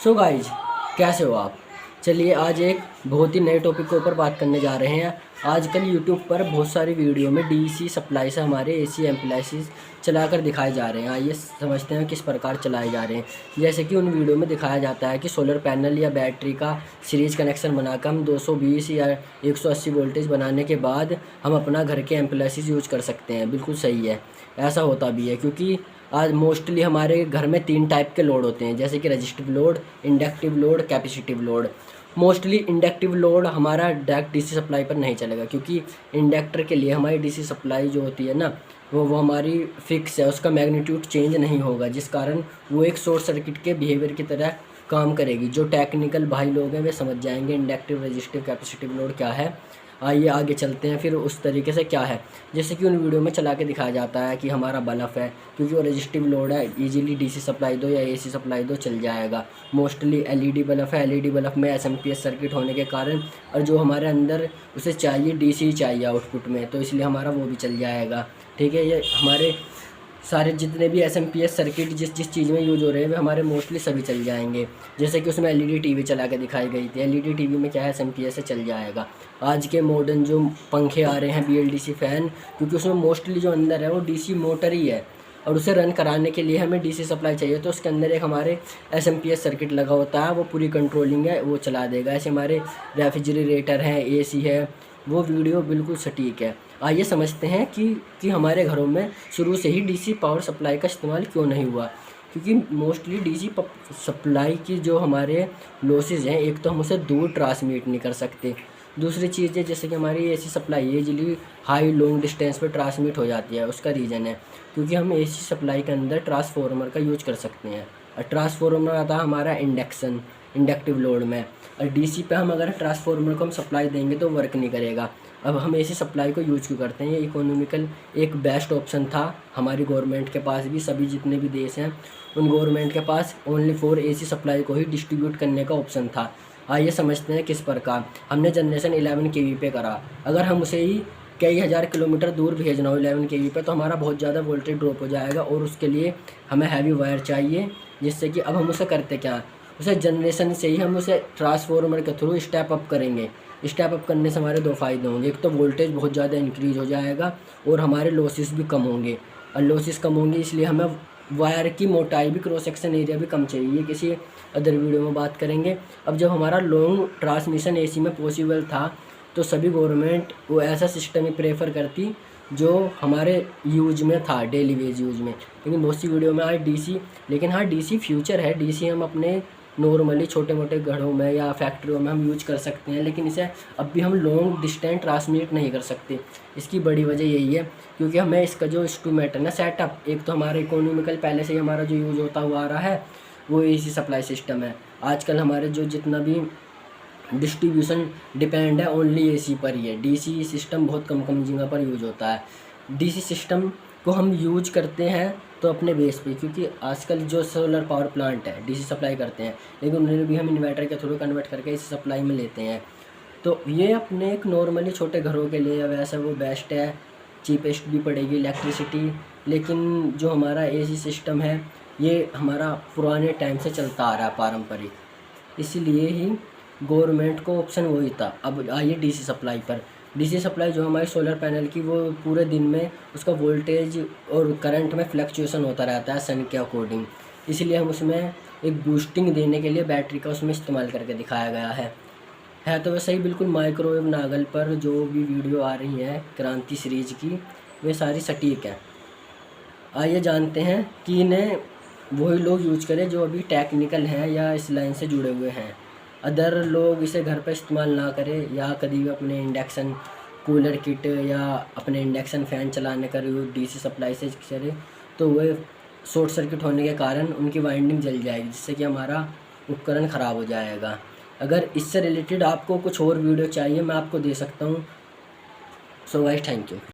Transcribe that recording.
So guys, कैसे हो आप। चलिए आज एक बहुत ही नए टॉपिक के ऊपर बात करने जा रहे हैं। आजकल यूट्यूब पर बहुत सारी वीडियो में डीसी सप्लाई से हमारे एसी एम्प्लाइसिस चलाकर दिखाए जा रहे हैं। आइए समझते हैं किस प्रकार चलाए जा रहे हैं। जैसे कि उन वीडियो में दिखाया जाता है कि सोलर पैनल या बैटरी का सीरीज कनेक्शन बनाकर हम 220 या 180 वोल्टेज बनाने के बाद हम अपना घर के एम्प्लाइसिस यूज कर सकते हैं। बिल्कुल सही है, ऐसा होता भी है क्योंकि आज मोस्टली हमारे घर में 3 टाइप के लोड होते हैं, जैसे कि resistive load, inductive load, capacitive load. Mostly inductive load हमारा डायरेक्ट डीसी सप्लाई पर नहीं चलेगा, क्योंकि इंडक्टर के लिए हमारी डीसी सप्लाई जो होती है ना वो हमारी फिक्स है, उसका मैग्नीट्यूड चेंज नहीं होगा, जिस कारण वो एक शॉर्ट सर्किट के बिहेवियर की तरह काम करेगी। जो टेक्निकल भाई लोग हैं वे समझ जाएंगे इंडक्टिव, रजिस्टिव, कैपेसिटिव लोड क्या है। आइए आगे चलते हैं फिर उस तरीके से क्या है। जैसे कि उन वीडियो में चला के दिखाया जाता है कि हमारा बल्ब है, क्योंकि वो रजिस्टिव लोड है, इजीली डीसी सप्लाई दो या एसी सप्लाई दो चल जाएगा। मोस्टली एलईडी बल्ब है, एलईडी बल्ब में एसएमपीएस सर्किट होने के कारण और जो हमारे अंदर उसे चाहिए डीसी चाहिए आउटपुट में, तो इसलिए हमारा वो भी चल जाएगा। ठीक है, ये हमारे सारे जितने भी एसएमपीएस सर्किट जिस जिस चीज़ में यूज हो रहे हैं वे हमारे मोस्टली सभी चल जाएंगे। जैसे कि उसमें एलईडी टीवी चला के दिखाई गई थी, एलईडी टीवी में क्या है एसएमपीएस से चल जाएगा। आज के मॉडर्न जो पंखे आ रहे हैं बीएलडीसी फ़ैन, क्योंकि उसमें मोस्टली जो अंदर है वो डीसी मोटर ही है और उसे रन कराने के लिए हमें डीसी सप्लाई चाहिए, तो उसके अंदर एक हमारे एसएमपीएस सर्किट लगा होता है, वो पूरी कंट्रोलिंग है, वो चला देगा। ऐसे हमारे रेफ्रिजरेटर हैं, एसी है, वो वीडियो बिल्कुल सटीक है। आइए समझते हैं कि हमारे घरों में शुरू से ही डीसी पावर सप्लाई का इस्तेमाल क्यों नहीं हुआ। क्योंकि मोस्टली डीसी सप्लाई की जो हमारे लॉसेज हैं, एक तो हम उसे दूर ट्रांसमिट नहीं कर सकते, दूसरी चीज़ है जैसे कि हमारी एसी सप्लाई है इजीली हाई लॉन्ग डिस्टेंस पे ट्रांसमिट हो जाती है। उसका रीज़न है क्योंकि हम एसी सप्लाई के अंदर ट्रांसफार्मर का यूज कर सकते हैं, और ट्रांसफार्मर आता है हमारा इंडक्टिव लोड में, और डीसी पे हम अगर ट्रांसफार्मर को हम सप्लाई देंगे तो वर्क नहीं करेगा। अब हम एसी सप्लाई को यूज क्यों करते हैं, ये इकोनॉमिकल एक बेस्ट ऑप्शन था हमारी गवर्नमेंट के पास भी। सभी जितने भी देश हैं उन गवर्नमेंट के पास ओनली फॉर एसी सप्लाई को ही डिस्ट्रीब्यूट करने का ऑप्शन था। आइए समझते हैं किस प्रकार। हमने जनरेशन 11 केवी पे करा, अगर हम उसे ही कई हज़ार किलोमीटर दूर भेजना हो 11 केवी पे तो हमारा बहुत ज़्यादा वोल्टेज ड्रॉप हो जाएगा, और उसके लिए हमें हैवी वायर चाहिए। जिससे कि अब हम उसे करते क्या, उसे जनरेशन से ही हम उसे ट्रांसफार्मर के थ्रू स्टेप अप करेंगे। स्टेप अप करने से हमारे 2 फ़ायदे होंगे, एक तो वोल्टेज बहुत ज़्यादा इंक्रीज हो जाएगा और हमारे लॉसेस भी कम होंगे, और लॉसेस कम होंगे इसलिए हमें वायर की मोटाई भी, क्रॉस सेक्शन एरिया भी कम चाहिए। किसी अदर वीडियो में बात करेंगे। अब जब हमारा लॉन्ग ट्रांसमिशन एसी में पॉसिबल था तो सभी गवर्नमेंट वो ऐसा सिस्टम ही प्रेफर करती जो हमारे यूज में था, डेली वेज यूज में। लेकिन बहुत सी वीडियो में आज डीसी, लेकिन हाँ डीसी फ्यूचर है, डीसी हम अपने नॉर्मली छोटे मोटे घरों में या फैक्ट्रियों में हम यूज कर सकते हैं, लेकिन इसे अब भी हम लॉन्ग डिस्टेंस ट्रांसमिट नहीं कर सकते। इसकी बड़ी वजह यही है क्योंकि हमें इसका जो इंस्ट्रूमेंट है ना सेटअप, एक तो हमारा इकोनॉमिकल पहले से ही हमारा जो यूज होता हुआ आ रहा है वो एसी सप्लाई सिस्टम है। आजकल हमारे जो जितना भी डिस्ट्रीब्यूशन डिपेंड है ओनली एसी पर ही है, डीसी सिस्टम बहुत कम कम जगह पर यूज होता है। डीसी सिस्टम को हम यूज करते हैं तो अपने बेस पे, क्योंकि आजकल जो सोलर पावर प्लांट है डीसी सप्लाई करते हैं, लेकिन उन्हें भी हम इन्वर्टर के थ्रू कन्वर्ट करके इस सप्लाई में लेते हैं। तो ये अपने एक नॉर्मली छोटे घरों के लिए वैसा वो बेस्ट है, चीपेस्ट भी पड़ेगी इलेक्ट्रिसिटी। लेकिन जो हमारा एसी सिस्टम है ये हमारा पुराने टाइम से चलता आ रहा है पारंपरिक, इसीलिए ही गवर्नमेंट को ऑप्शन वही था। अब आइए डीसी सप्लाई पर। डीसी सप्लाई जो हमारी सोलर पैनल की, वो पूरे दिन में उसका वोल्टेज और करंट में फ्लक्चुएशन होता रहता है सन के अकॉर्डिंग, इसलिए हम उसमें एक बूस्टिंग देने के लिए बैटरी का उसमें इस्तेमाल करके दिखाया गया है तो वैसे ही बिल्कुल माइक्रोवेव नागल पर जो भी वीडियो आ रही हैं क्रांति सीरीज की वे सारी सटीक है। आइए जानते हैं कि इन्हें वही लोग यूज करें जो अभी टेक्निकल हैं या इस लाइन से जुड़े हुए हैं। अदर लोग इसे घर पर इस्तेमाल ना करें, या कभी अपने इंडक्शन कूलर किट या अपने इंडक्शन फ़ैन चलाने का यूज़ डीसी सप्लाई से करें तो वह शॉर्ट सर्किट होने के कारण उनकी वाइंडिंग जल जाएगी, जिससे कि हमारा उपकरण ख़राब हो जाएगा। अगर इससे रिलेटेड आपको कुछ और वीडियो चाहिए मैं आपको दे सकता हूँ। So guys, thank you.